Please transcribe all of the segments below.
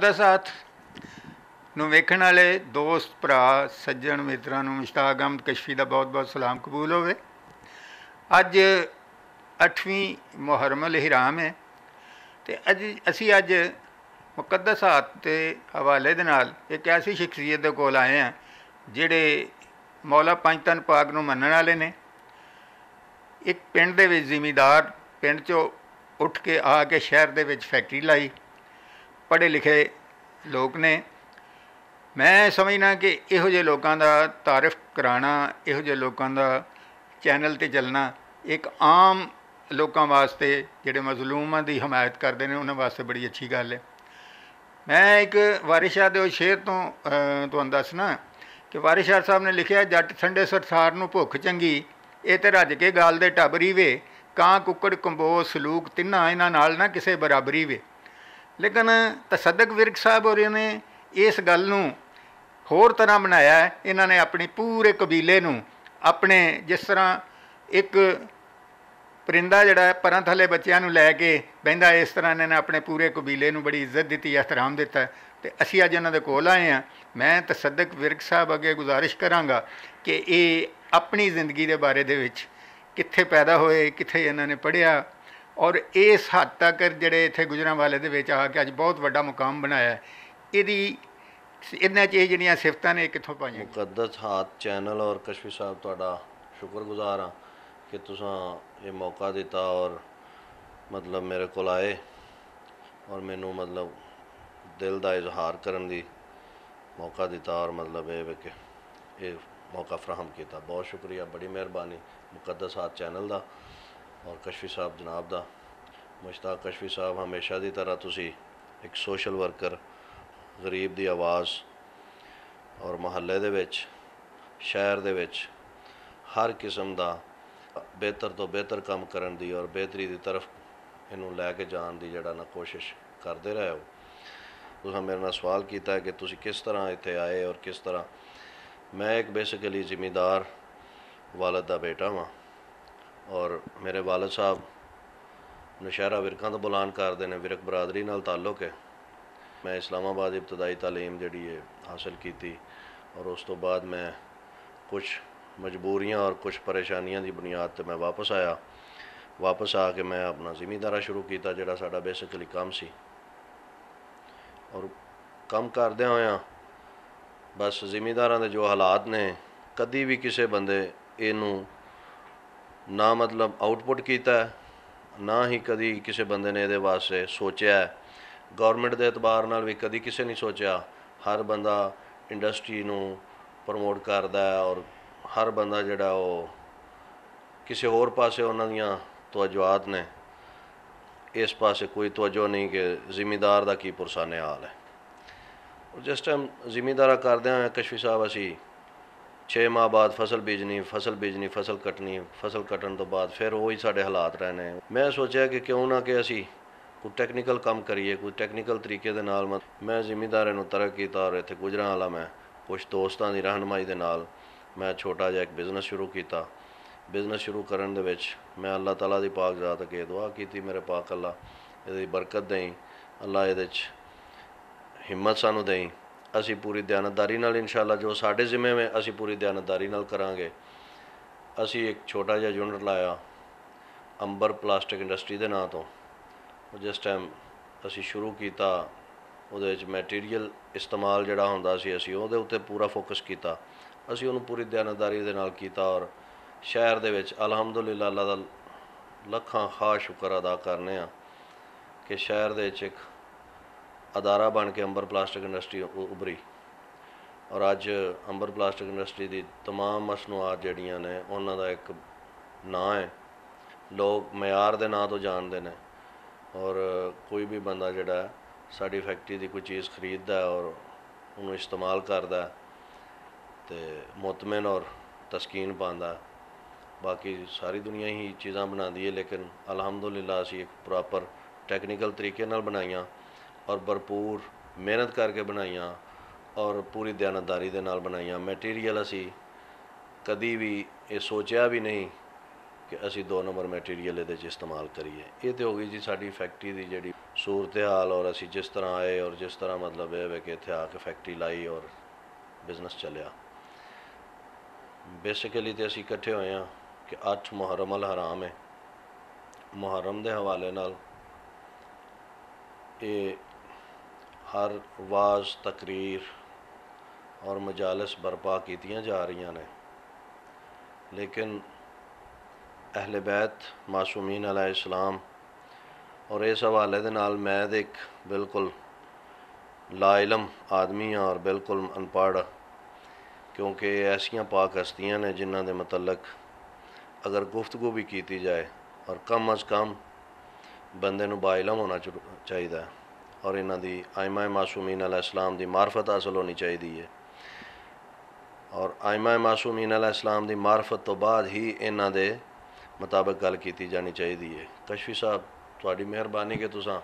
मुकद्दस हाथ ਨੂੰ ਵੇਖਣ ਵਾਲੇ ਦੋਸਤ ਭਰਾ ਸੱਜਣ ਮਿੱਤਰਾਂ ਨੂੰ ਮੁਸ਼ਤਾਕ ਅਹਿਮਦ ਕਸ਼ਫੀ ਦਾ ਬਹੁਤ ਬਹੁਤ ਸਲਾਮ ਕਬੂਲ ਹੋਵੇ। ਅੱਜ 8ਵੀਂ ਮੁਹਰਮ ਅਲ ਹਿਰਾਮ ਹੈ ਅਤੇ ਅਸੀਂ ਅੱਜ ਮੁਕੱਦਸ ਹਾਥ ਦੇ ਹਵਾਲੇ ਦੇ ਨਾਲ ਇੱਕ ਐਸੀ ਸ਼ਖਸੀਅਤ ਦੇ ਕੋਲ ਆਏ ਹਾਂ ਜਿਹੜੇ ਮੌਲਾ ਪੰਜ ਤਨ ਪਾਕ ਨੂੰ ਮੰਨਣ ਵਾਲੇ ਨੇ। ਇੱਕ ਪਿੰਡ ਦੇ ਵਿੱਚ ਜ਼ਿਮੀਂਦਾਰ ਪਿੰਡ 'ਚੋਂ ਉੱਠ ਕੇ ਆ ਕੇ ਸ਼ਹਿਰ ਦੇ ਵਿੱਚ ਫੈਕਟਰੀ ਲਾਈ। ਪੜ੍ਹੇ ਲਿਖੇ ਲੋਕ ਨੇ। ਮੈਂ ਸਮਝਦਾ ਕਿ ਇਹੋ ਜਿਹੇ ਲੋਕਾਂ ਦਾ ਤਾਰੀਫ ਕਰਾਉਣਾ, ਇਹੋ ਜਿਹੇ ਲੋਕਾਂ ਦਾ ਚੈਨਲ 'ਤੇ ਚੱਲਣਾ ਇੱਕ ਆਮ ਲੋਕਾਂ ਵਾਸਤੇ ਜਿਹੜੇ ਮਜ਼ਲੂਮਾਂ ਦੀ ਹਮਾਇਤ ਕਰਦੇ ਨੇ ਉਹਨਾਂ ਵਾਸਤੇ ਬੜੀ ਅੱਛੀ ਗੱਲ ਹੈ। ਮੈਂ ਇੱਕ ਵਾਰਿਸ ਸ਼ਾਹ ਦੇ ਉਹ ਸ਼ੇਰ ਤੋਂ ਤੁਹਾਨੂੰ ਦੱਸਣਾ ਕਿ ਵਾਰਿਸ ਸ਼ਾਹ ਸਾਹਿਬ ਨੇ ਲਿਖਿਆ, ਜੱਟ ਠੰਡੇ ਸਰਸਾਰ ਨੂੰ ਭੁੱਖ ਚੰਗੀ, ਇਹ ਤਾਂ ਰੱਜ ਕੇ ਗਾਲ ਦੇ ਟੱਬਰੀ ਵੇ, ਕਾਂ ਕੁੱਕੜ ਕੰਬੋ ਸਲੂਕ ਤਿੰਨਾਂ ਇਹਨਾਂ ਨਾਲ ਨਾ ਕਿਸੇ ਬਰਾਬਰੀ ਵੇ। ਲੇਕਿਨ ਤਸੱਦਕ ਵਿਰਕ ਸਾਹਿਬ ਹੋਰਾਂ ਨੇ ਇਸ ਗੱਲ ਨੂੰ ਹੋਰ ਤਰ੍ਹਾਂ ਬਣਾਇਆ ਹੈ। ਇਹਨਾਂ ਨੇ ਆਪਣੀ ਪੂਰੇ ਕਬੀਲੇ ਨੂੰ ਆਪਣੇ ਜਿਸ ਤਰ੍ਹਾਂ ਇੱਕ ਪਰਿੰਦਾ ਜਿਹੜਾ ਪਰਾਂ ਥੱਲੇ ਬੱਚਿਆਂ ਨੂੰ ਲੈ ਕੇ ਬਹਿੰਦਾ, ਇਸ ਤਰ੍ਹਾਂ ਇਹਨਾਂ ਨੇ ਆਪਣੇ ਪੂਰੇ ਕਬੀਲੇ ਨੂੰ ਬੜੀ ਇੱਜ਼ਤ ਦਿੱਤੀ, ਇਹਤਰਾਮ ਦਿੱਤਾ। ਅਤੇ ਅਸੀਂ ਅੱਜ ਇਹਨਾਂ ਦੇ ਕੋਲ ਆਏ ਹਾਂ। ਮੈਂ ਤਸੱਦਕ ਵਿਰਕ ਸਾਹਿਬ ਅੱਗੇ ਗੁਜ਼ਾਰਿਸ਼ ਕਰਾਂਗਾ ਕਿ ਇਹ ਆਪਣੀ ਜ਼ਿੰਦਗੀ ਦੇ ਬਾਰੇ ਦੇ ਵਿੱਚ ਕਿੱਥੇ ਪੈਦਾ ਹੋਏ, ਕਿੱਥੇ ਇਹਨਾਂ ਨੇ ਪੜ੍ਹਿਆ ਔਰ ਇਸ ਹੱਦ ਤੱਕ ਜਿਹੜੇ ਇੱਥੇ ਗੁਜਰਾਂਵਾਲੇ ਦੇ ਵਿੱਚ ਆ ਕੇ ਅੱਜ ਬਹੁਤ ਵੱਡਾ ਮੁਕਾਮ ਬਣਾਇਆ, ਇਹਨਾਂ 'ਚ ਇਹ ਜਿਹੜੀਆਂ ਸਿਫਤਾਂ ਨੇ ਕਿੱਥੋਂ ਪਾਈਆਂ। ਮੁਕੱਦਸ ਹਾਥ ਚੈਨਲ ਔਰ ਕਸ਼ਫੀ ਸਾਹਿਬ ਤੁਹਾਡਾ ਸ਼ੁਕਰਗੁਜ਼ਾਰ ਹਾਂ ਕਿ ਤੁਸੀਂ ਇਹ ਮੌਕਾ ਦਿੱਤਾ ਔਰ ਮਤਲਬ ਮੇਰੇ ਕੋਲ ਆਏ ਔਰ ਮੈਨੂੰ ਮਤਲਬ ਦਿਲ ਦਾ ਇਜ਼ਹਾਰ ਕਰਨ ਦੀ ਮੌਕਾ ਦਿੱਤਾ ਔਰ ਮਤਲਬ ਇਹ ਕਿ ਇਹ ਮੌਕਾ ਫਰਾਹਮ ਕੀਤਾ। ਬਹੁਤ ਸ਼ੁਕਰੀਆ, ਬੜੀ ਮਿਹਰਬਾਨੀ ਮੁਕੱਦਸ ਹਾਥ ਚੈਨਲ ਦਾ ਔਰ ਕਸ਼ਫੀ ਸਾਹਿਬ ਜਨਾਬ ਦਾ। ਮੁਸ਼ਤਾਕ ਕਸ਼ਫੀ ਸਾਹਿਬ, ਹਮੇਸ਼ਾ ਦੀ ਤਰ੍ਹਾਂ ਤੁਸੀਂ ਇੱਕ ਸੋਸ਼ਲ ਵਰਕਰ, ਗਰੀਬ ਦੀ ਆਵਾਜ਼ ਔਰ ਮੁਹੱਲੇ ਦੇ ਵਿੱਚ, ਸ਼ਹਿਰ ਦੇ ਵਿੱਚ ਹਰ ਕਿਸਮ ਦਾ ਬਿਹਤਰ ਤੋਂ ਬਿਹਤਰ ਕੰਮ ਕਰਨ ਦੀ ਔਰ ਬਿਹਤਰੀ ਦੀ ਤਰਫ ਇਹਨੂੰ ਲੈ ਕੇ ਜਾਣ ਦੀ ਜਿਹੜਾ ਨਾ ਕੋਸ਼ਿਸ਼ ਕਰਦੇ ਰਹੇ ਹੋ। ਤੁਸੀਂ ਮੇਰੇ ਨਾਲ ਸਵਾਲ ਕੀਤਾ ਹੈ ਕਿ ਤੁਸੀਂ ਕਿਸ ਤਰ੍ਹਾਂ ਇੱਥੇ ਆਏ ਔਰ ਕਿਸ ਤਰ੍ਹਾਂ। ਮੈਂ ਇੱਕ ਬੇਸਿਕਲੀ ਜ਼ਿਮੀਂਦਾਰ ਵਾਲਦ ਦਾ ਬੇਟਾ ਹਾਂ ਔਰ ਮੇਰੇ ਵਾਲਦ ਸਾਹਿਬ ਨੌਸ਼ਹਿਰਾ ਵਿਰਕਾਂ ਤੋਂ ਬੁਲਾਨ ਕਰਦੇ ਨੇ, ਵਿਰਕ ਬਰਾਦਰੀ ਨਾਲ ਤਾਲੁਕ ਹੈ। ਮੈਂ ਇਸਲਾਮਾਬਾਦ ਇਬਤਦਾਈ ਤਾਲੀਮ ਜਿਹੜੀ ਹੈ ਹਾਸਿਲ ਕੀਤੀ ਔਰ ਉਸ ਤੋਂ ਬਾਅਦ ਮੈਂ ਕੁਛ ਮਜਬੂਰੀਆਂ ਔਰ ਕੁਛ ਪਰੇਸ਼ਾਨੀਆਂ ਦੀ ਬੁਨਿਆਦ 'ਤੇ ਮੈਂ ਵਾਪਸ ਆਇਆ। ਵਾਪਸ ਆ ਕੇ ਮੈਂ ਆਪਣਾ ਜ਼ਿਮੀਂਦਾਰਾ ਸ਼ੁਰੂ ਕੀਤਾ ਜਿਹੜਾ ਸਾਡਾ ਬੇਸਿਕਲੀ ਕੰਮ ਸੀ। ਔਰ ਕੰਮ ਕਰਦਿਆਂ ਹੋਇਆਂ ਬਸ ਜ਼ਿਮੀਂਦਾਰਾਂ ਦੇ ਜੋ ਹਾਲਾਤ ਨੇ, ਕਦੀ ਵੀ ਕਿਸੇ ਬੰਦੇ ਇਹਨੂੰ ਨਾ ਮਤਲਬ ਆਊਟਪੁੱਟ ਕੀਤਾ, ਨਾ ਹੀ ਕਦੀ ਕਿਸੇ ਬੰਦੇ ਨੇ ਇਹਦੇ ਵਾਸਤੇ ਸੋਚਿਆ। ਗੌਰਮੈਂਟ ਦੇ ਅਤਬਾਰ ਨਾਲ ਵੀ ਕਦੀ ਕਿਸੇ ਨਹੀਂ ਸੋਚਿਆ। ਹਰ ਬੰਦਾ ਇੰਡਸਟਰੀ ਨੂੰ ਪ੍ਰਮੋਟ ਕਰਦਾ ਔਰ ਹਰ ਬੰਦਾ ਜਿਹੜਾ ਉਹ ਕਿਸੇ ਹੋਰ ਪਾਸੇ ਉਹਨਾਂ ਦੀਆਂ ਤਵੱਜੋਆਤ ਨੇ, ਇਸ ਪਾਸੇ ਕੋਈ ਤਵੱਜੋ ਨਹੀਂ ਕਿ ਜ਼ਿਮੀਂਦਾਰ ਦਾ ਕੀ ਪੁਰਸਾਨੇ ਹਾਲ ਹੈ। ਜਿਸ ਟਾਈਮ ਜ਼ਿਮੀਂਦਾਰਾ ਕਰਦਿਆਂ ਹੋਇਆ ਕਸ਼ਫੀ ਸਾਹਿਬ ਅਸੀਂ 6 ਮਾਹ ਬਾਅਦ ਫਸਲ ਬੀਜਣੀ, ਫਸਲ ਕੱਟਣੀ, ਫਸਲ ਕੱਟਣ ਤੋਂ ਬਾਅਦ ਫਿਰ ਉਹੀ ਸਾਡੇ ਹਾਲਾਤ ਰਹਿਣੇ। ਮੈਂ ਸੋਚਿਆ ਕਿ ਕਿਉਂ ਨਾ ਕਿ ਅਸੀਂ ਕੋਈ ਟੈਕਨੀਕਲ ਕੰਮ ਕਰੀਏ, ਕੋਈ ਟੈਕਨੀਕਲ ਤਰੀਕੇ ਦੇ ਨਾਲ। ਮੈਂ ਜ਼ਿਮੀਂਦਾਰੇ ਨੂੰ ਤਰਕ ਕੀਤਾ ਔਰ ਇੱਥੇ ਗੁਜਰਾਂਵਾਲਾ ਮੈਂ ਕੁਛ ਦੋਸਤਾਂ ਦੀ ਰਹਿਨੁਮਾਈ ਦੇ ਨਾਲ ਮੈਂ ਛੋਟਾ ਜਿਹਾ ਇੱਕ ਬਿਜ਼ਨਸ ਸ਼ੁਰੂ ਕੀਤਾ। ਬਿਜ਼ਨਸ ਸ਼ੁਰੂ ਕਰਨ ਦੇ ਵਿੱਚ ਮੈਂ ਅੱਲਾਹ ਤਾਲਾ ਦੀ ਪਾਕ ਜ਼ਾਤ ਅੱਗੇ ਦੁਆ ਕੀਤੀ, ਮੇਰੇ ਪਾਕ ਅੱਲਾ ਇਹਦੀ ਬਰਕਤ ਦੇਈ, ਅੱਲਾ ਇਹਦੇ 'ਚ ਹਿੰਮਤ ਸਾਨੂੰ ਦੇਈ। ਅਸੀਂ ਪੂਰੀ ਦਿਆਨਤਦਾਰੀ ਨਾਲ ਇਨਸ਼ਾਅੱਲਾ ਜੋ ਸਾਡੇ ਜ਼ਿੰਮੇ ਵਿੱਚ ਅਸੀਂ ਪੂਰੀ ਦਿਆਨਤਦਾਰੀ ਨਾਲ ਕਰਾਂਗੇ। ਅਸੀਂ ਇੱਕ ਛੋਟਾ ਜਿਹਾ ਯੂਨਿਟ ਲਾਇਆ ਅੰਬਰ ਪਲਾਸਟਿਕ ਇੰਡਸਟਰੀ ਦੇ ਨਾਂ ਤੋਂ। ਜਿਸ ਟਾਈਮ ਅਸੀਂ ਸ਼ੁਰੂ ਕੀਤਾ ਉਹਦੇ ਵਿੱਚ ਮੈਟੀਰੀਅਲ ਇਸਤੇਮਾਲ ਜਿਹੜਾ ਹੁੰਦਾ ਸੀ ਅਸੀਂ ਉਹਦੇ ਉੱਤੇ ਪੂਰਾ ਫੋਕਸ ਕੀਤਾ। ਅਸੀਂ ਉਹਨੂੰ ਪੂਰੀ ਦਿਆਨਤਦਾਰੀ ਦੇ ਨਾਲ ਕੀਤਾ ਔਰ ਸ਼ਹਿਰ ਦੇ ਵਿੱਚ ਅਲਹਮਦੁਲਿਲਾ ਅੱਲਾ ਦਾ ਲੱਖਾਂ ਖਾਸ ਸ਼ੁਕਰ ਅਦਾ ਕਰਨੇ ਆ ਕਿ ਸ਼ਹਿਰ ਦੇ ਵਿੱਚ ਇੱਕ ਅਦਾਰਾ ਬਣ ਕੇ ਅੰਬਰ ਪਲਾਸਟਿਕ ਇੰਡਸਟਰੀ ਉਭਰੀ ਔਰ ਅੱਜ ਅੰਬਰ ਪਲਾਸਟਿਕ ਇੰਡਸਟਰੀ ਦੀ ਤਮਾਮ ਮਸਨੂਆਤ ਜਿਹੜੀਆਂ ਨੇ ਉਹਨਾਂ ਦਾ ਇੱਕ ਨਾਂ ਹੈ, ਲੋਕ ਮਿਆਰ ਦੇ ਨਾਂ ਤੋਂ ਜਾਣਦੇ ਨੇ। ਔਰ ਕੋਈ ਵੀ ਬੰਦਾ ਜਿਹੜਾ ਸਾਡੀ ਫੈਕਟਰੀ ਦੀ ਕੋਈ ਚੀਜ਼ ਖਰੀਦਦਾ ਔਰ ਉਹਨੂੰ ਇਸਤੇਮਾਲ ਕਰਦਾ ਅਤੇ ਮੁਤਮਿਨ ਔਰ ਤਸਕੀਨ ਪਾਉਂਦਾ। ਬਾਕੀ ਸਾਰੀ ਦੁਨੀਆ ਹੀ ਚੀਜ਼ਾਂ ਬਣਾਉਂਦੀ ਹੈ, ਲੇਕਿਨ ਅਲਹਮਦੁਲਿਲਾ ਅਸੀਂ ਇੱਕ ਪ੍ਰੋਪਰ ਟੈਕਨੀਕਲ ਤਰੀਕੇ ਨਾਲ ਬਣਾਈਆਂ ਔਰ ਭਰਪੂਰ ਮਿਹਨਤ ਕਰਕੇ ਬਣਾਈਆਂ ਔਰ ਪੂਰੀ ਦਿਆਨਤਦਾਰੀ ਦੇ ਨਾਲ ਬਣਾਈਆਂ। ਮੈਟੀਰੀਅਲ ਅਸੀਂ ਕਦੀ ਵੀ ਇਹ ਸੋਚਿਆ ਵੀ ਨਹੀਂ ਕਿ ਅਸੀਂ 2 ਨੰਬਰ ਮੈਟੀਰੀਅਲ ਇਹਦੇ 'ਚ ਇਸਤੇਮਾਲ ਕਰੀਏ। ਇਹ ਤਾਂ ਹੋ ਗਈ ਜੀ ਸਾਡੀ ਫੈਕਟਰੀ ਦੀ ਜਿਹੜੀ सूरत हाल और असी जिस तरह आए और जिस तरह मतलब ये वे कि इत्थे आके फैक्ट्री लाई और बिजनेस चलिया। बेसिकली तो असी इकट्ठे होए हैं कि 8 मुहर्रम अल हराम है। मुहर्रम के हवाले नाल ये हर वाज तकरीर और मजालस बरपा कीतियां जा रही ने, लेकिन अहले बैत मासूमीन अलैहिस्सलाम और इस हवाले दे नाल मैं एक बिल्कुल लाइलम आदमी हाँ और बिल्कुल अनपढ़, क्योंकि ऐसियां पाक हस्तियां ने जिन्हां दे मतलब अगर गुफ्तगू भी की जाए और कम अज़ कम बंदे नूं बाइलम होना चाहिए और इन्हां दी आइमा मासूमीन अलैहिस्सलाम दी मार्फत हासिल होनी चाहिए है। और आइमा मासूमीन अलैहिस्सलाम दी मार्फत तो बाद ही इन्हां दे मुताबिक गल की जानी चाहिए है। कशफी साहब तुहाडी मेहरबानी कि तुसां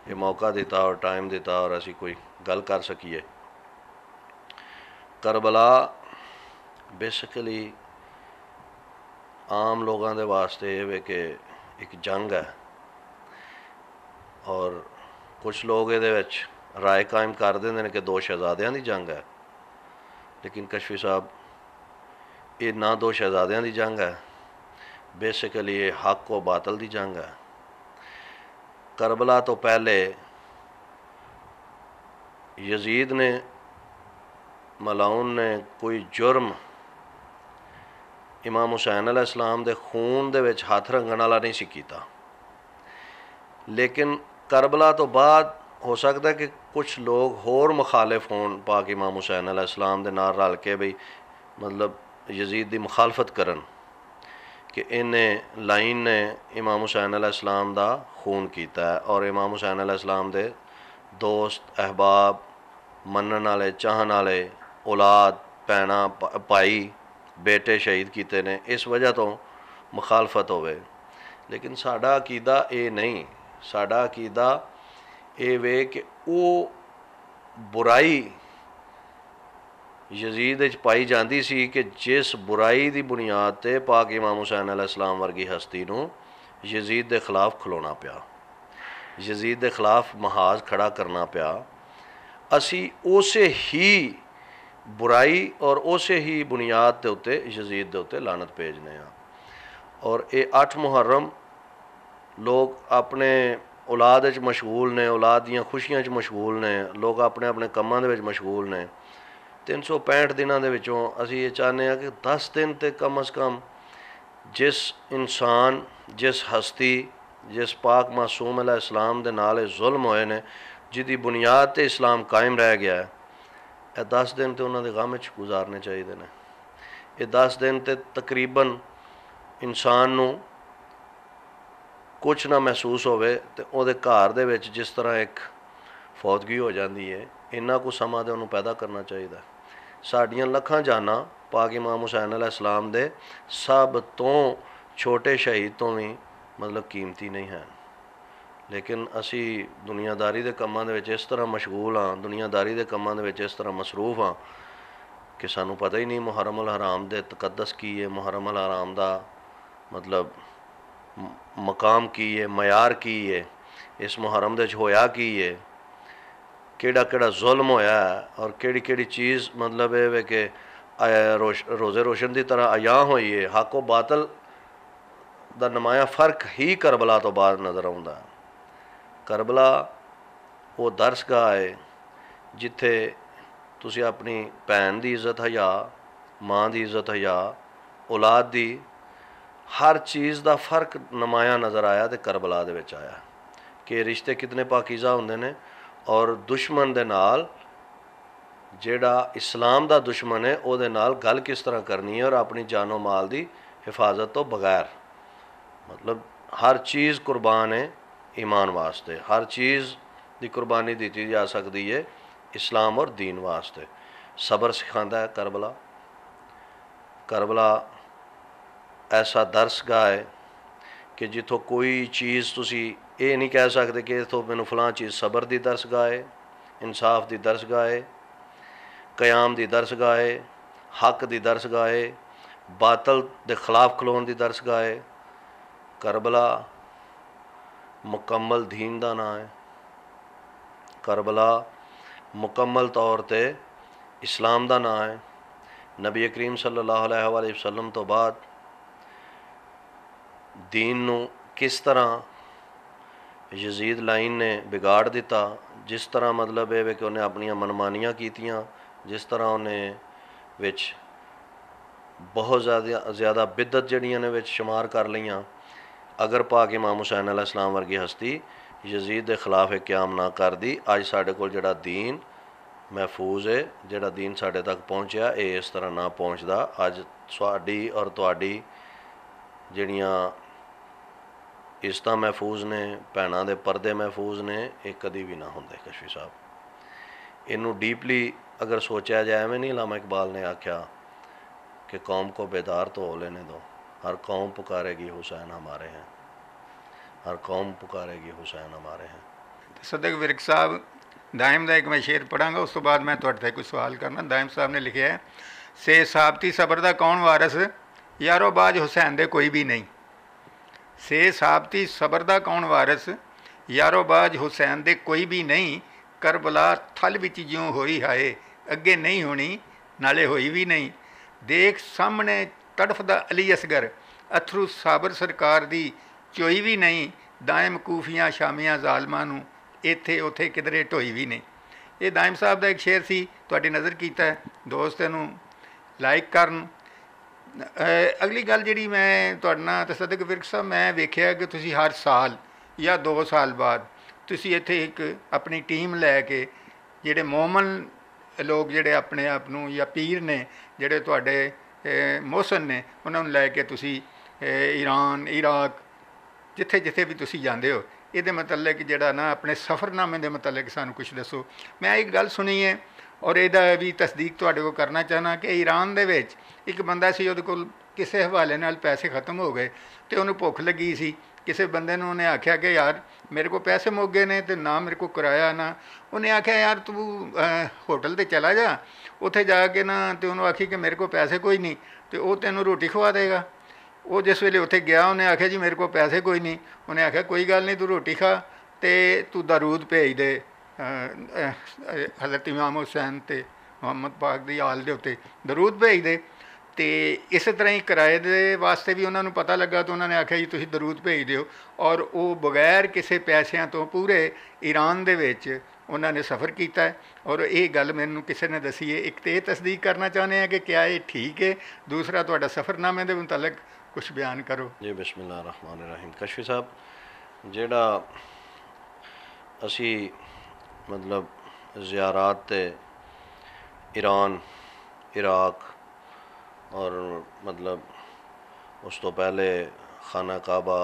ये मौका दिता और टाइम दिता और असी कोई गल कर सकीए। करबला बेसिकली आम लोगों के वास्ते ये वे कि एक जंग है और कुछ लोग ये राय कायम कर देंगे ने कि 2 शहजादियां की जंग है, लेकिन कशफी साहब ये ना 2 शहजादियां की जंग है, बेसिकली ये हक व बातल की जंग है। करबला तो पहले यजीद ने मलाउन ने कोई जुर्म इमाम हुसैन अलैहिस्सलाम दे खून दे विच हथ रंगण वाला नहीं सी कीता, लेकिन करबला तो बाद हो सकता है कि कुछ लोग होर मुखालिफ होन पाक इमाम हुसैन अलैहिस्सलाम दे नाल रल के भी मतलब यजीद की मुखालफत करन कि इन्हें लाइन ने इमाम हुसैन अलैहिस्सलाम दा खून किया है और इमाम हुसैन अलैहिस्सलाम दे दोस्त अहबाब मनन वाले चाहन वाले औलाद भैन भाई बेटे शहीद किए ने, इस वजह तो मुखालफत होवे। लेकिन साडा अकीदा ये नहीं, साडा अकीदा ये वे कि वो बुराई यजीद पाई जाती सी कि जिस बुराई की बुनियाद ते पाक इमाम हुसैन अलैहिस्सलाम वर्गी हस्ती नूं यजीद के खिलाफ खलोना पिया, यजीद के खिलाफ महाज खड़ा करना पिया। असी उसे ही बुराई और उसे ही बुनियाद के उत्ते यजीद के उत्ते लानत भेजने और ये 8 मुहर्रम लोग अपने औलाद मशगूल ने, औलाद दियाँ खुशियां मशगूल ने, लोग अपने अपने कामों के मशगूल ने। 365 दिनों के विचों असी ये चाहते हैं कि 10 दिन तो कम अज़ कम जिस इंसान जिस हस्ती जिस पाक मासूम अलैहिस्सलाम दे नाल जुल्म होए ने जिहदी बुनियाद ते इस्लाम कायम रह गया है, ये 10 दिन तो उन्होंने गम च गुजारने चाहिए ने। ये 10 दिन तो तकरीबन इंसान नूं कुछ ना महसूस होवे तो उहदे घर दे विच जिस तरह एक फौतगी हो जाती है, इन्ना कुछ समा तो उन्होंने पैदा करना चाहिए। साड़ियाँ लखां जाना पाक इमाम हुसैन अलैहिस्सलाम दे सब तो छोटे शहीद तो भी मतलब कीमती नहीं है, लेकिन असी दुनियादारी के कामों के इस तरह मशगूल हाँ, दुनियादारी के कामों के इस तरह मसरूफ हाँ कि सानू पता ही नहीं मुहर्रम अल हराम दे तकद्दस की है, मुहर्रम अल हराम दा मतलब मकाम की है, मयार की है, इस मुहर्रम दे होया की है, केड़ा केड़ा जुल्म होया है और केड़ी केड़ी चीज़ मतलब ये कि रोज़े रोशन की तरह अयां हुई है। हक व बातल दा नमाया फ़र्क ही करबला तो बाद नज़र आता है। करबला वो दरसगाह है जिथे तुसी अपनी भैन की इज्जत हया, माँ की इज्जत हया, औलाद की हर चीज़ का फ़र्क नमाया नज़र आया तो करबला दे विच आया कि रिश्ते कितने पाकीज़ा होंदे ने और दुश्मन दे नाल जेड़ा इस्लाम दा दुश्मन है उहदे नाल गल किस तरह करनी है और अपनी जानो माल की हिफाजत तो बगैर मतलब हर चीज़ कुर्बान है ईमान वास्ते, हर चीज़ की कुर्बानी दी जा सकती है इस्लाम और दीन वास्ते। सबर सिखाता है करबला। करबला ऐसा दरसगाह है कि जिथों कोई चीज़ तुसी ये नहीं कह सकते कि इतों मैनू फलां चीज़ सबर की दरसगाह है, इंसाफ की दरसगाह है, कयाम की दरसगाह है, हक की दरसगाह है, बातल के खिलाफ खलोन की दरसगाह है। करबला मुकम्मल दीन का नाम है। करबला मुकम्मल तौर पर इस्लाम का नाम है। नबी करीम सल्लल्लाहु अलैहि वसल्लम तो बाद दीन नू किस तरह यजीद लाइन ने बिगाड़ दिता, जिस तरह मतलब ये कि उन्हें अपनियां मनमानियां कीतियां, जिस तरह उन्हें विच बहुत ज़्यादा बिदत जड़ियां ने विच शुमार कर लियां। अगर पाक इमाम हुसैन अलैहिस्सलाम वर्गी हस्ती यजीद के खिलाफ एक क्याम ना कर दी, अज साढ़े कोल जिहड़ा दीन महफूज है, जिहड़ा दीन साढ़े तक पहुँचा, ये इस तरह ना पहुँचता। अज साडी और तुहाडी जिहड़ियां इज़्ज़त महफूज ने, भैनों के परदे महफूज ने, ये कभी भी ना होंगे। कशफी साहब इनू डीपली अगर सोचा जाए, में नहीं अल्लामा इकबाल ने आख्या कि कौम को बेदार तो हो लेने दो, हर कौम पुकारेगी हुसैन हमारे हैं, हर कौम पुकारेगी हुसैन हमारे हैं। सदक विरक साहब दायम का एक मैं शेर पढ़ांगा, उस तो बाद मैं तुहाडे कोई सवाल करना। दायम साहब ने लिखा है, से साबती सबर का कौन वारस, यारो बाज हुसैन दे कोई भी नहीं। से साबती सबर का कौन वारस, यारो बाज हुसैन दे कोई भी नहीं। करबला थल विच ज्यों होई हाए, अगे नहीं होनी नाले होई भी नहीं। देख सामने तड़फदा अली असगर, अथरू साबर सरकार दी चोई भी नहीं। दायम कूफियाँ शामियाँ जालमां नूं, इत्थे उत्थे किधरे ढोई भी नहीं। ये दायम साहब का एक शेर सी, तुहाडी नज़र कीता है, दोस्त इहनूं लाइक करन। अगली गल जी मैं तुहाडे नाल सदक विरक साहब, मैं वेख्या कि तुसीं हर साल या 2 साल बाद तुसीं इत्थे एक अपनी टीम लैके जिहड़े मोमन लोग जिहड़े अपने आप नूं या पीर ने जिहड़े तुहाडे मोहसन ने, उन्हां नूं लैके तुसीं ईरान इराक जिथे जिथे भी तुसीं जांदे हो, ये मतलब जिहड़ा ना अपने सफ़रनामे के मतलब सानूं कुछ दसो। मैं एक गल सुनी है और इहदा भी तस्दीक तुहाडे कोल करना चाहना कि ईरान दे विच एक बंदा सी, उहदे कोल किसी हवाले नाल पैसे खत्म हो गए तो उन्होंने भुख लगी सी। किसी बंदे ने उन्हें आख्या कि यार मेरे को पैसे मुक गए ने तो ना मेरे को किराया ना। उन्हें आख्या यार तू होटल ते चला जा, उत्थे जाके ना तो उन्होंने आखी कि मेरे को पैसे कोई नहीं, तो वह तेनों रोटी खवा देगा। वो जिस वेले उत्थे गया उन्हें आख्या जी मेरे को पैसे कोई नहीं। उन्हें आख्या कोई गल नहीं, तू रोटी खा तो तू दरूद भेज दे हज़रत इमाम हुसैन ते मुहम्मद पाक दी आल दे उत्ते दरूद भेज दे। तो इस तरह ही किराए के वास्ते भी उन्होंने पता लगा, तो उन्होंने आख्या जी तुसीं दरूद भेज दिओ। और वो बगैर किसी पैसों तो पूरे ईरान दे विच उन्होंने सफ़र किया है। और ये गल मैनूं किसी ने दसी है। एक तो ये तस्दीक करना चाहते हैं कि क्या ये ठीक है, दूसरा तुहाडा सफ़रनामे के मुतलक कुछ बयान करो जी। बिस्मिल्लाह रहमान रहीम। कशफी साहब जिहड़ा असी मतलब ज़ियारात ते ईरान इराक और मतलब उस तो पहले खाना काबा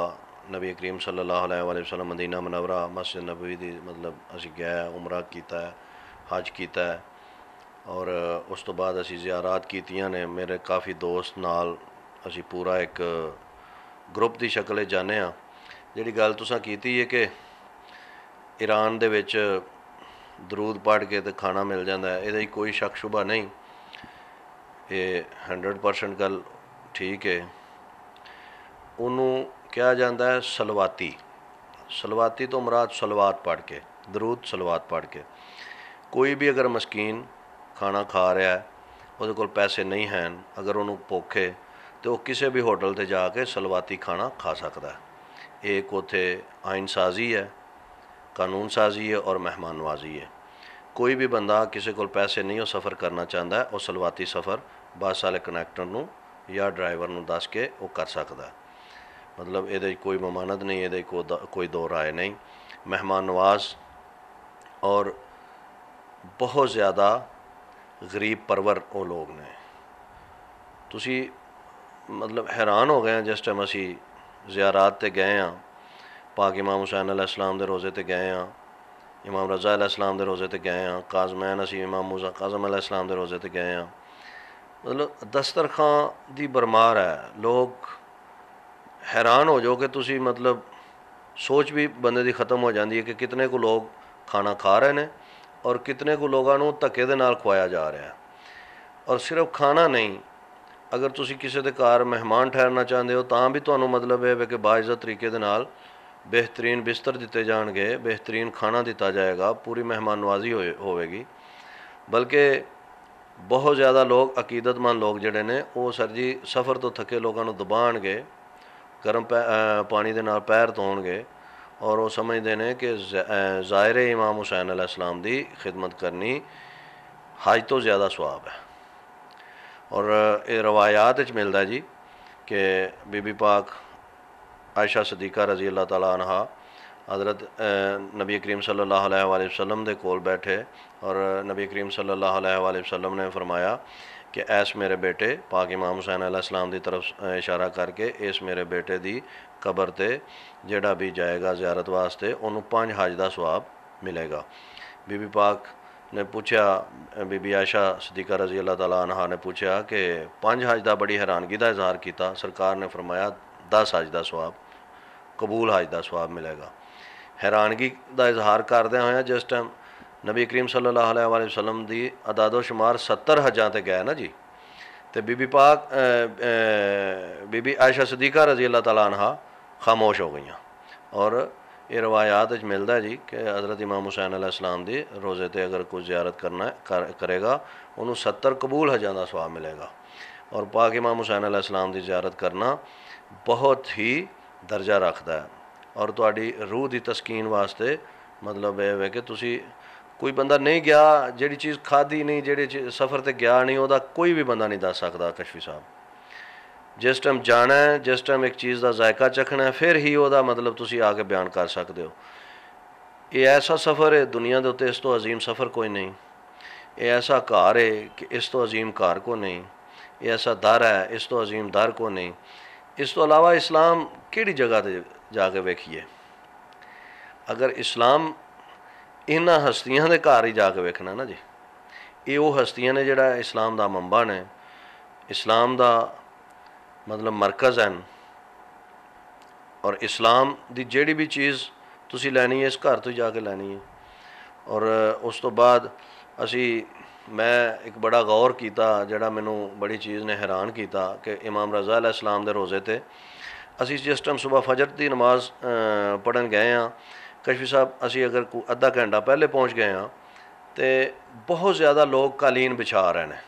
नबी करीम सल्लल्लाहु अलैहि वसल्लम मदीना मुनव्वरा मस्जिद नबवी दी मतलब असी गए, उमरा कीता है, हज कीता है। और उस तो बाद असी ज़ियारात कीतियां ने। मेरे काफ़ी दोस्त नाल असी पूरा एक ग्रुप की शक्ल जाने हाँ। जिहड़ी गल तुसां कीती है कि ईरान दे विच दरूद पढ़ के तो खाना मिल जाता है, ये कोई शक शुबा नहीं, ये 100% गल ठीक है। उन्होंने कहा जाता है सलवाती। सलवाती तो मुराद सलवात पढ़ के, दरूद सलवात पढ़ के। कोई भी अगर मस्कीन खाना खा रहा है, उहदे कोल पैसे नहीं हैं, अगर उन्होंने भुख है तो वह किसी भी होटल ते जाके सलवाती खाना खा सकता है। एक उत्थे आइन साजी है, कानून साजी है और मेहमान नवाजी है। कोई भी बंदा किसी को पैसे नहीं हो सफ़र करना चाहता है, और सलवाती सफ़र बस वाले कनैक्टर नूं या ड्राइवर नूं दस के वो कर सकता है। मतलब ये कोई ममानत नहीं, ये कोई दो राय नहीं। मेहमान नवाज और बहुत ज़्यादा गरीब परवर वो लोग ने। तुसी मतलब हैरान हो गए हैं जिस टाइम असी ज़ियारात ते गए हाँ। पाक इमाम हुसैन अलैहिस्सलाम दे रोज़े ते गए हाँ, इमाम रज़ा अलैहिस्सलाम दे रोज़े ते गए हाँ, काज़मैन असी इमाम मूसा काज़म अलैहिस्सलाम दे रोज़े ते गए हाँ। मतलब दस्तरखां दी बरमार है। लोग हैरान हो जाओ कि तुसी मतलब सोच भी बंदे दी ख़त्म हो जाती है कि कितने को लोग खाना खा रहे हैं और कितने को लोगों को धक्के दे नाल खुआया जा रहा है। और सिर्फ खाना नहीं, अगर तुसी किसी के घर मेहमान ठहरना चाहते हो तां भी तुहानूं मतलब है कि बाइज़्ज़त तरीके दे नाल बेहतरीन बिस्तर दिते जाएंगे, बेहतरीन खाना दिता जाएगा, पूरी मेहमान नवाजी होएगी। बल्कि बहुत ज़्यादा लोग अकीदतमंद लोग जिहड़े ने वो सर जी सफ़र तो थके लोगों को दबाणगे, गर्म पानी दे नाल पैर धोणगे और वो समझते हैं कि ज़ाहिर इमाम हुसैन अलैहिस्सलाम दी खिदमत करनी हज तो ज़्यादा सवाब है। और ये रवायात मिलता जी कि बीबी पाक आयशा सदीक़ा रज़ी अल्लाह तआला अन्हा हज़रत नबी करीम सल्लल्लाहु अलैहि वसल्लम दे कोल बैठे और नबी करीम सल्लल्लाहु अलैहि वसल्लम ने फरमाया कि ऐस मेरे बेटे, पाक इमाम हुसैन अलैहिस्सलाम की तरफ इशारा करके, इस मेरे बेटे दी कबर ते जेड़ा भी जाएगा ज़ियारत वास्ते उन्होंने 5 हज का सवाब मिलेगा। बीबी पाक ने पूछा, बीबी आयशा सदीक़ा रज़ी अल्लाह तआला अन्हा ने पूछा कि 5 हज का बड़ी हैरानगी का इजहार किया। सरकार ने फरमाया 10 हज का सवाब, कबूल हज का सवाब मिलेगा। हैरानगी का इजहार करदे होए जिस टाइम नबी करीम सल्लल्लाहु अलैहि वसल्लम की अदादो शुमार 70 हजां ते गए ना जी, तो बीबी पाक बीबी आयशा सदीक़ा रज़ी अल्लाह तआला अन्हा खामोश हो गई। और ये रवायात मिलता है जी कि हज़रत इमाम हुसैन अलैहिस्सलाम दी रोज़े ते अगर कोई ज़ियारत करेगा उन्होंने 70 कबूल हजां का सवाब मिलेगा। और पाक इमाम हुसैन अलैहिस्सलाम की ज़ियारत करना बहुत ही दर्जा रखता है। और तुहाडी रूह की तस्कीन वास्ते मतलब यह है कि तुसी कोई बंदा नहीं गया, जिहड़ी चीज़ खाधी नहीं, जिहड़ी सफ़र ते गया नहीं, वह कोई भी बंदा नहीं दस सकता कशफी साहब। जिस टाइम जाना है, जिस टाइम एक चीज़ का जायका चखना है, फिर ही वह मतलब तुसी आके बयान कर सकते हो। ये ऐसा सफ़र है दुनिया के उत्ते इस तो अजीम सफ़र कोई नहीं। ये ऐसा घर है कि इस तो अजीम घर को नहीं। ये ऐसा दर है, इस तो अजीम दर को नहीं। इस तो अलावा इस्लाम किहड़ी जगह ते जाके वेखिए। अगर इस्लाम इन्हां हस्तियां दे घर ही जाके वेखना ना जी, ये वो हस्तियां ने जिहड़ा इस्लाम का मंबा ने, इस्लाम का मतलब मरकज़ हैं। और इस्लाम की जिहड़ी भी चीज़ तुसी लैनी है इस घर तो जाके लैनी है। और उस तो बाद असी मैं एक बड़ा गौर किया जिहड़ा मैनू बड़ी चीज़ ने हैरान किया कि इमाम रज़ा अलैहिस्सलाम दे रोज़े ते असी जिस टाइम सुबह फजर की नमाज पढ़न गए हाँ, कशफी साहब असी अगर अद्धा घंटा पहले पहुँच गए हाँ तो बहुत ज़्यादा लोग कालीन बिछा रहे हैं।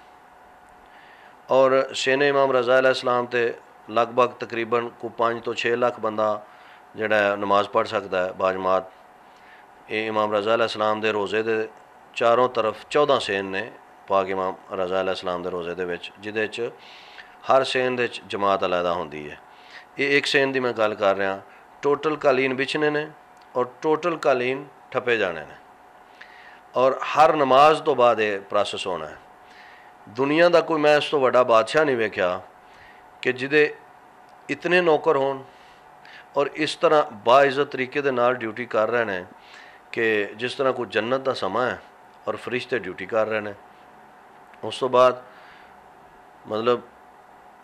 और सेने इमाम रज़ा अलैहिस्सलाम ते लगभग तकरीबन को 5 तो 6 लाख बंदा जिहड़ा नमाज पढ़ सकता है बाजमात। ये इमाम रज़ा अलैहिस्सलाम दे रोज़े दे चारों तरफ 14 सेन ने पाक इमाम रज़ा अलैहिस्सलाम दे रोज़े दे विच, जिहदे च हर सेन दे जमात अलहदा होंदी है। ये एक सेन की मैं गल कर रहा, टोटल कालीन बिछने ने और टोटल कालीन ठप्पे जाने ने। और हर नमाज तो बाद ये प्रोसेस होना है। दुनिया का कोई मैं इस तो बड़ा बादशाह नहीं वेख्या कि जिदे इतने नौकर होन और इस तरह बाइज़्ज़त तरीके दे नाल ड्यूटी कर रहे हैं कि जिस तरह कोई जन्नत का समा है और फरिश्ते ड्यूटी कर रहे हैं। उस तो बाद मतलब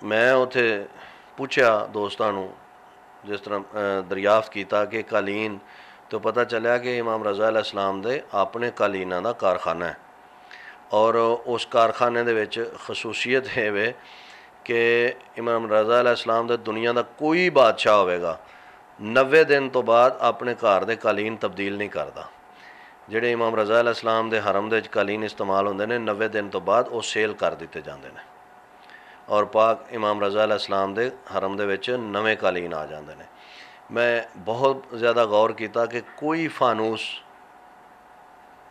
मैं उथे पूछा दोस्तों को, जिस तरह दरियाफ्त किया कि कालीन, तो पता चला कि इमाम रज़ा अलैहिस्सलाम दे अपने कालीना का कारखाना है। और उस कारखाने दे विच खसूसियत है वे कि इमाम रज़ा अलैहिस्सलाम दे दुनिया का कोई बादशाह होवेगा 90 दिन तो बाद अपने घर दे कालीन तब्दील नहीं करता। जिहड़े इमाम रज़ा अलैहिस्सलाम दे हरम दे कालीन इस्तेमाल होंदे ने 90 दिन तो बाद वो सेल कर दिते जाते हैं और पाक इमाम रज़ा अलैहिस्सलाम दे हरम दे विच नवे कालीन आ जाते हैं। मैं बहुत ज़्यादा गौर किया कि कोई फानूस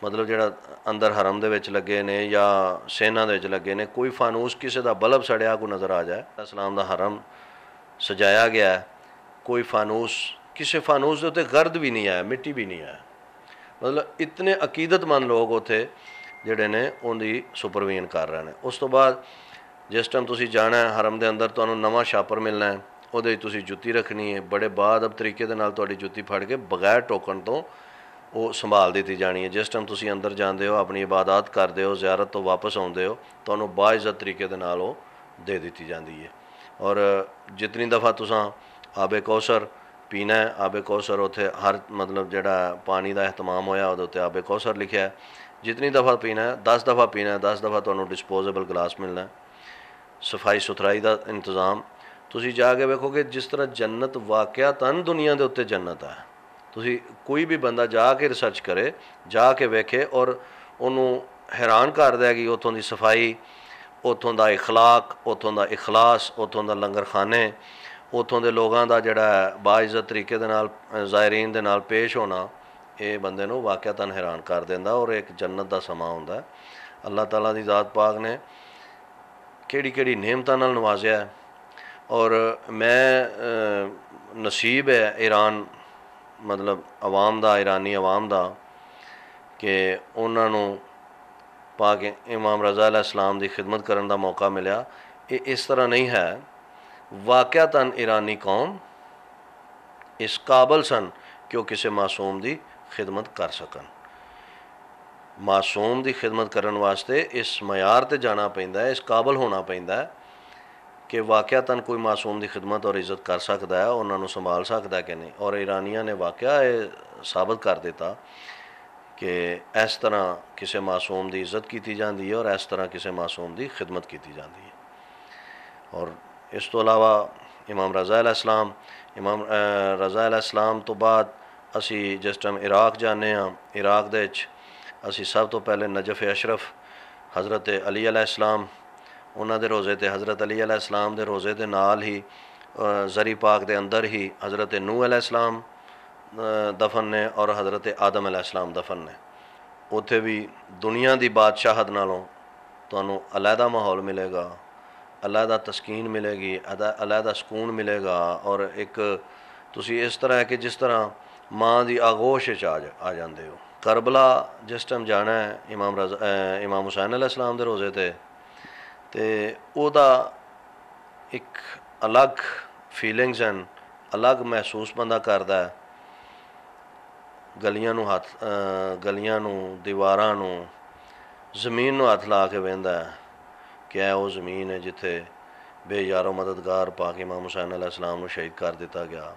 मतलब जिहड़ा अंदर हरम दे विच लगे ने या सेना दे विच लगे ने, कोई फानूस किसी का बल्ब सड़िया को नज़र आ जाए। इस्लाम का हरम सजाया गया है, कोई फानूस किसी फानूस के उत्ते गर्द भी नहीं आया, मिट्टी भी नहीं आया। मतलब इतने अकीदतमंद लोग उत्थे जिहड़े ने उनकी सुपरवीन कर रहे हैं। उस तो बाद जिस टाइम तुसी जाना है हरम दे अंदर, तुहानू नवा छापर मिलना है, उहदे तुसी जुत्ती रखनी है। बड़े बाअदब तरीके दे नाल तुहाडी जुत्ती फड़ के बगैर टोकन तो वो संभाल दी जानी है। जिस टाइम तुसी अंदर जाते हो, अपनी इबादत करते हो, ज़ियारत तो वापस आते हो, तुहानू बाइज़्ज़त तरीके दे नाल वो दे दी जाती है। और जितनी दफ़ा तुसां आबे कौसर पीना है, आबे कौसर उत्थे हर मतलब जिहड़ा पानी का एहतमाम होया उहदे उत्ते आबे कौसर लिखा है। जितनी दफ़ा पीना है 10 दफ़ा पीना है, 10 दफ़ा तुहानू डिस्पोजेबल गिलास मिलना है। सफाई सुथराई का इंतज़ाम तुसी जाके वेखोगे जिस तरह जन्नत वाकयातन दुनिया के उत्ते जन्नत है। ਤੁਸੀਂ ਕੋਈ ਵੀ ਬੰਦਾ ਜਾ ਕੇ ਰਿਸਰਚ ਕਰੇ, ਜਾ ਕੇ ਵੇਖੇ ਔਰ ਉਹਨੂੰ हैरान कर देगी उत्थों की सफाई, उत्थों का इखलाक, उत्थों का इखलास, उत्थों का लंगर खाने, उत्थों के लोगों का जोड़ा बाइज्जत तरीके दे नाल ज़ायरीन दे नाल पेश होना, ये बंदे नूं वाक़यातन हैरान कर देंदा और एक जन्नत का समा हुंदा। अल्लाह ताला दी ज़ात पाक ने केड़ी केड़ी नेमतां नाल नवाजिया है। और मैं नसीब है ईरान मतलब अवाम दा, ईरानी अवाम दा, कि उन्हां नूं पाक इमाम रज़ा अलैहिस्सलाम की खिदमत करने का मौका मिला। ये इस तरह नहीं है, वाक़यातन ईरानी कौम इस काबल सन कि वो किसी मासूम की खिदमत कर सकन। मासूम की खिदमत करने वास्ते इस मयार ते जाना पैंदा है, इस काबल होना पैंदा है कि वाक़यातन कोई मासूम की खिदमत और इज़्ज़त कर सकता है, उन्होंने संभाल सकता है कि नहीं। और ईरानिया ने वाक़या साबित कर दिता कि इस तरह किसी मासूम की इज़्ज़त की जाती है और इस तरह किसी मासूम की खिदमत की जाती है। और इस तो अलावा इमाम रज़ा अलैहिस्सलाम, इमाम रज़ा अलैहिस्सलाम तो बाद असी जिस टाइम इराक जाने हाँ, इराक दे असी सब तो पहले नजफ़ अशरफ हज़रत अली अलैहिस्सलाम उन्हां दे रोज़े ते हज़रत अली अलैहिस्सलाम दे रोज़े दे नाल ही ज़री पाक दे अंदर ही हज़रत नूह अलैहिस्सलाम दफन ने और हज़रत आदम अलैहिस्सलाम दफन ने। उत्थे भी दुनिया की बादशाहत नालों तुहानूं अलहदा माहौल मिलेगा, अलहदा तस्कीन मिलेगी, अलहदा सुकून मिलेगा। और एक तुसी इस तरह है कि जिस तरह माँ की आगोश आ जाते हो। करबला जिस टाइम जाना है इमाम हुसैन अलैहिस्सलाम दे रोज़े ते ओदा एक अलग फीलिंग्स हैं, अलग महसूस बंदा करता है। गलियां नूं हथ गलियां नूं दीवारां नूं ज़मीन नूं हथ ला के वेंदा है कि यह वो ज़मीन है जिथे बेयारो मददगार पाक इमाम हुसैन अलैहिस्सलाम नूं शहीद कर दिता गया।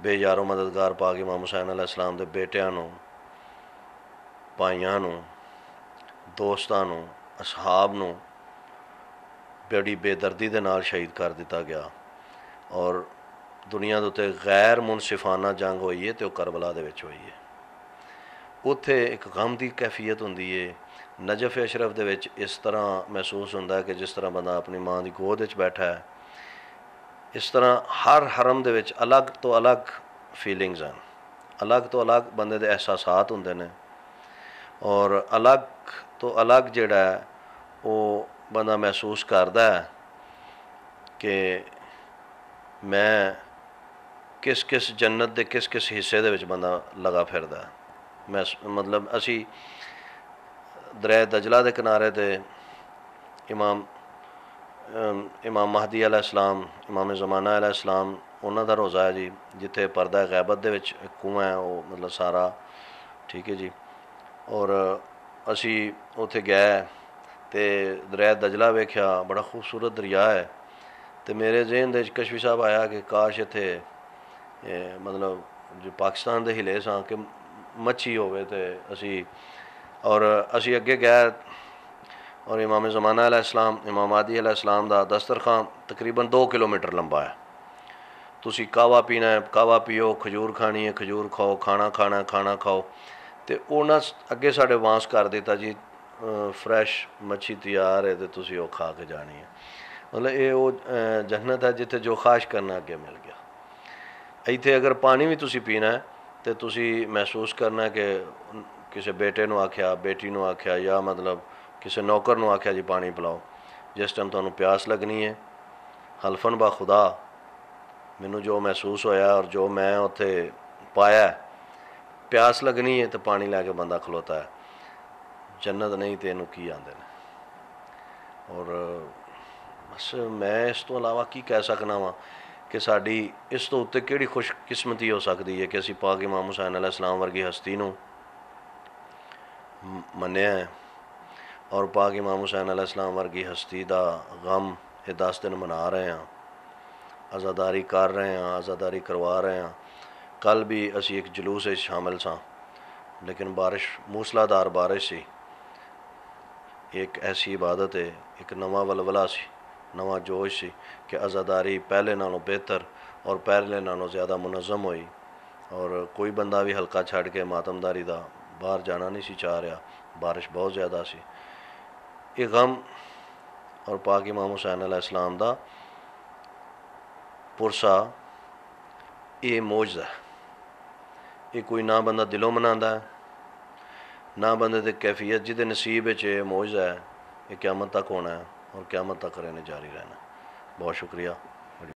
बेयारो मददगार पाक इमाम हुसैन अलैहिस्सलाम दे बेटियां नूं, भाइयां नूं, दोस्तां नूं, असहाब नूं बड़ी बेदर्दी दे नाल शहीद कर दिता गया। और दुनिया के उत्ते गैर मुनसिफाना जंग हुई है तो करबला दे विच हुई है। उत्थे एक गम की कैफियत होंदी है। नजफ़ अशरफ दे विच इस तरह महसूस होंदा है कि जिस तरह बंदा अपनी माँ की गोद विच बैठा है। इस तरह हर हरम दे विच अलग तो अलग फीलिंग्स हैं, अलग तो अलग बंदे दे एहसासात होंदे ने और अलग तो अलग जिहड़ा है वो बंदा महसूस करदा है कि मैं किस किस जन्नत के किस किस हिस्से दे विच बंदा लगा फिरदा है। मैं मतलब असी दरिया दजला के किनारे ते इमाम महदी अलैहिस्सलाम, इमाम ज़माना अलैहिस्सलाम उन्हां दा रोज़ा है जी, जिथे पर्दा गैबत दे विच कुआं है वो मतलब सारा ठीक है जी। और असी उत्थे गए ते दरिया दजला वेख्या, बड़ा खूबसूरत दरिया है। तो मेरे जहन दे कशफी साहब आया कि काश इत्थे मतलब जो पाकिस्तान दे हिले सां कि मच्छी होवे ते असी और असी अगे गए और इमाम ज़माना अलैहिस्सलाम, इमाम महदी अलैहिस्सलाम दा दस्तरखान तकरीबन 2 किलोमीटर लंबा है। तुसी कावा पीना है, कावा पियो, खजूर खानी है, खजूर खाओ, खाना खाना है, खाना खाओ। तो उन्हें अगे साढ़े वांस कर दिता जी फ्रैश मच्छी तैयार है तो तुसी वो खा के जानी है। मतलब ये वो जन्नत है जिथे जो ख्वाहिश करना अगे मिल गया। इत्थे अगर पानी भी तुसी पीना है तो तुसी महसूस करना है कि किसी बेटे नूं आख्या, बेटी नूं आख्या या मतलब किसी नौकर नूं आख्या जी पानी पिलाओ। जिस टाइम तुहानूं प्यास लगनी है, हल्फन बा खुदा मैनू जो महसूस होया और जो मैं उत्थे पाया, प्यास लगनी है तो पानी लैके बंदा खलोता है। जन्नत नहीं तो इनू की आंदे ने। और बस मैं इस तो अलावा की कह सकना वा कि साड़ी इस तो उत्ते किहड़ी खुशकिस्मती हो सकती है कि असी पाक इमाम हुसैन अलैहिस्सलाम वर्गी हस्ती नूं मन्निया है और पाक इमाम हुसैन अलैहिस्सलाम वर्गी हस्ती दा गम ये 10 दिन मना रहे हैं, आज़ादारी कर रहे हैं, आज़ादारी करवा रहे हैं। कल भी असी एक जुलूस शामिल सां लेकिन बारिश मूसलाधार बारिश सी। एक ऐसी इबादत है, एक नवा वलवला सी, नवा जोश सी कि आज़ादारी पहले नालों बेहतर और पहले नालों ज़्यादा मुनज़्ज़म हुई। और कोई बंदा भी हल्का छड़ के मातमदारी का बाहर जाना नहीं सी चाह रहा, बारिश बहुत ज़्यादा सी। ये गम और पाक इमाम हुसैन अलैहिस्सलाम दा पुरसा ये मौजज़ा है। ये कोई ना बंदा दिलों मनांदा है ना बंदे की कैफियत, जिदे नसीब मौजज़ा है, ये क़यामत तक होना है और क़यामत तक रहने जारी रहना। बहुत शुक्रिया।